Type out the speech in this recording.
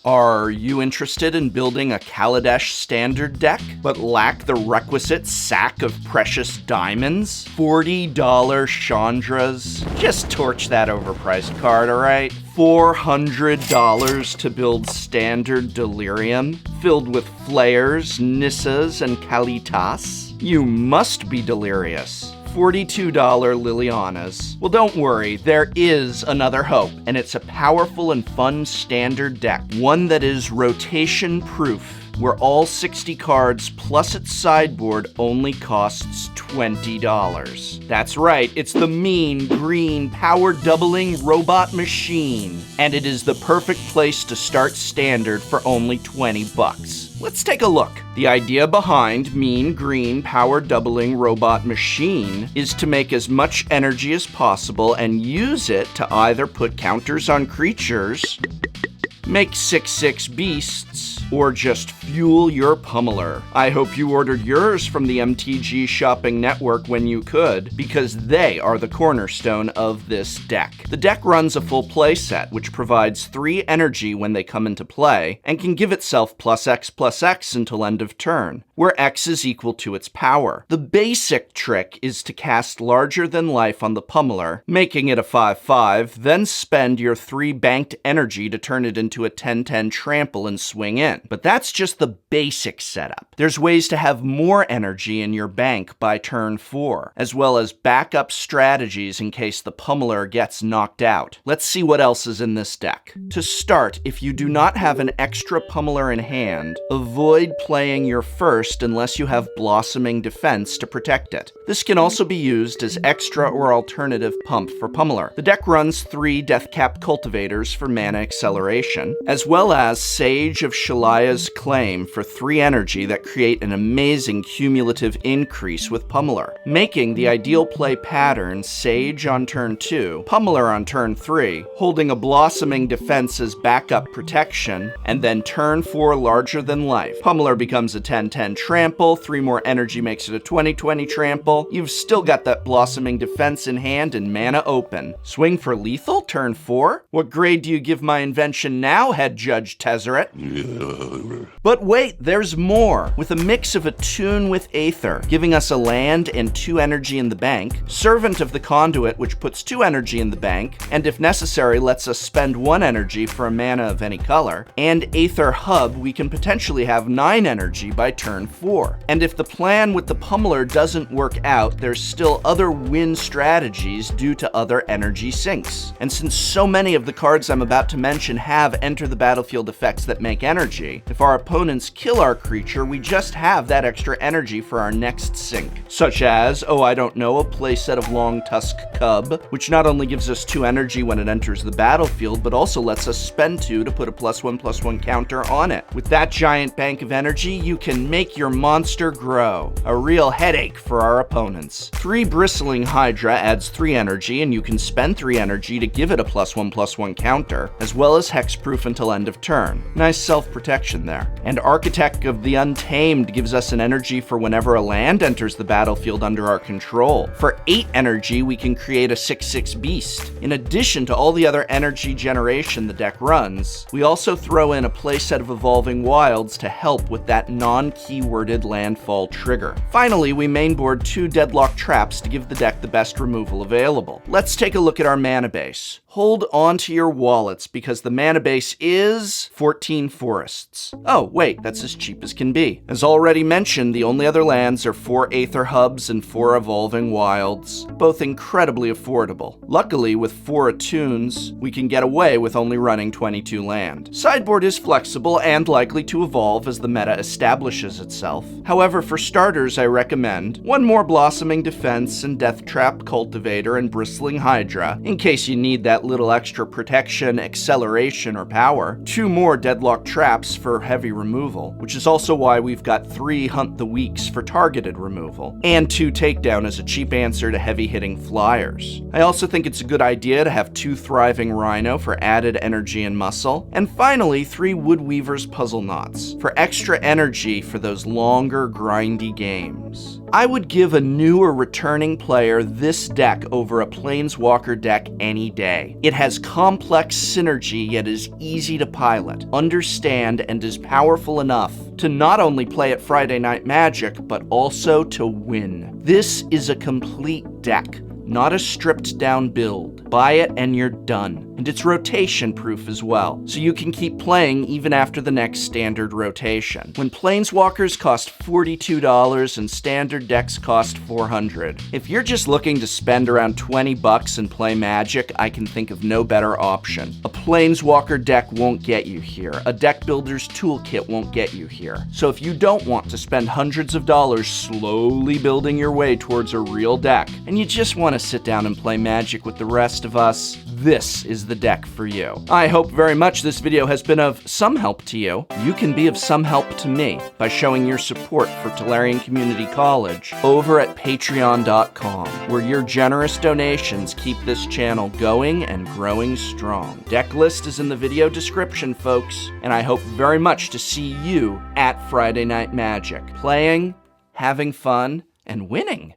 Are you interested in building a Kaladesh Standard deck, but lack the requisite sack of precious diamonds? $40 Chandras? Just torch that overpriced card, alright? $400 to build Standard Delirium, filled with Flayers, Nissas and Kalitas? You must be delirious. $42 Lilianas. Well, don't worry, there is another hope, and it's a powerful and fun standard deck, one that is rotation-proof, where all 60 cards plus its sideboard only costs $20. That's right, it's the mean, green, power-doubling robot machine, and it is the perfect place to start standard for only 20 bucks. Let's take a look. The idea behind Mean Green Power Doubling Robot Machine is to make as much energy as possible and use it to either put counters on creatures, make 6/6 beasts, or just fuel your pummeler. I hope you ordered yours from the MTG shopping network when you could, because they are the cornerstone of this deck. The deck runs a full play set, which provides 3 energy when they come into play, and can give itself +X until end of turn, where X is equal to its power. The basic trick is to cast Larger Than Life on the pummeler, making it a 5/5, then spend your 3 banked energy to turn it into a 10/10 trample and swing in. But that's just the basic setup. There's ways to have more energy in your bank by turn 4, as well as backup strategies in case the pummeler gets knocked out. Let's see what else is in this deck. To start, if you do not have an extra pummeler in hand, avoid playing your first unless you have Blossoming Defense to protect it. This can also be used as extra or alternative pump for pummeler. The deck runs 3 Deathcap Cultivators for mana acceleration, as well as Sage of Shaila's Claim for 3 energy that create an amazing cumulative increase with pummeler, making the ideal play pattern Sage on turn 2, pummeler on turn 3, holding a Blossoming Defense as backup protection, and then turn 4 Larger Than Life. Pummeler becomes a 10/10 trample, 3 more energy makes it a 20/20 trample. You've still got that Blossoming Defense in hand and mana open. Swing for lethal, turn 4? What grade do you give my invention now, Head Judge Tezzeret? But wait, there's more! With a mix of Attune with Aether, giving us a land and 2 energy in the bank, Servant of the Conduit, which puts 2 energy in the bank, and if necessary lets us spend 1 energy for a mana of any color, and Aether Hub, we can potentially have 9 energy by turn 4. And if the plan with the pummeler doesn't work out, there's still other win strategies due to other energy sinks. And since so many of the cards I'm about to mention have enter the battlefield effects that make energy, if our opponents kill our creature, we just have that extra energy for our next sink. Such as, oh I don't know, a playset of Longtusk Cub, which not only gives us 2 energy when it enters the battlefield, but also lets us spend 2 to put a +1/+1 counter on it. With that giant bank of energy, you can make your monster grow. A real headache for our opponents. 3 Bristling Hydra adds 3 energy, and you can spend 3 energy to give it a +1/+1 counter, as well as hexproof until end of turn. Nice self-protection there. And Architect of the Untamed gives us an energy for whenever a land enters the battlefield under our control. For 8 energy, we can create a 6/6 beast. In addition to all the other energy generation the deck runs, we also throw in a playset of Evolving Wilds to help with that non-keyworded landfall trigger. Finally, we mainboard 2 Deadlock Traps to give the deck the best removal available. Let's take a look at our mana base. Hold on to your wallets because the mana base is 14 forests. Oh, wait, that's as cheap as can be. As already mentioned, the only other lands are 4 Aether Hubs and 4 Evolving Wilds, both incredibly affordable. Luckily, with 4 Attunes, we can get away with only running 22 land. Sideboard is flexible and likely to evolve as the meta establishes itself. However, for starters, I recommend 1 more Blossoming Defense and Deathcap Cultivator and Bristling Hydra, in case you need that little extra protection, acceleration, or power, 2 more Deadlock Traps for heavy removal, which is also why we've got 3 Hunt the Weaks for targeted removal, and 2 Takedown as a cheap answer to heavy-hitting Flyers. I also think it's a good idea to have 2 Thriving Rhino for added energy and muscle, and finally 3 Woodweaver's Puzzleknots for extra energy for those longer, grindy games. I would give a new or returning player this deck over a Planeswalker deck any day. It has complex synergy, yet is easy to pilot, understand, and is powerful enough to not only play at Friday Night Magic, but also to win. This is a complete deck, not a stripped down build. Buy it and you're done. And it's rotation proof as well, so you can keep playing even after the next standard rotation. When Planeswalkers cost $42 and standard decks cost $400. If you're just looking to spend around $20 and play Magic, I can think of no better option. A Planeswalker deck won't get you here. A deck builder's toolkit won't get you here. So if you don't want to spend hundreds of dollars slowly building your way towards a real deck, and you just want to sit down and play Magic with the rest of us, this is the deck for you. I hope very much this video has been of some help to you. You can be of some help to me by showing your support for Tolarian Community College over at patreon.com, where your generous donations keep this channel going and growing strong. Deck list is in the video description, folks, and I hope very much to see you at Friday Night Magic, playing, having fun, and winning.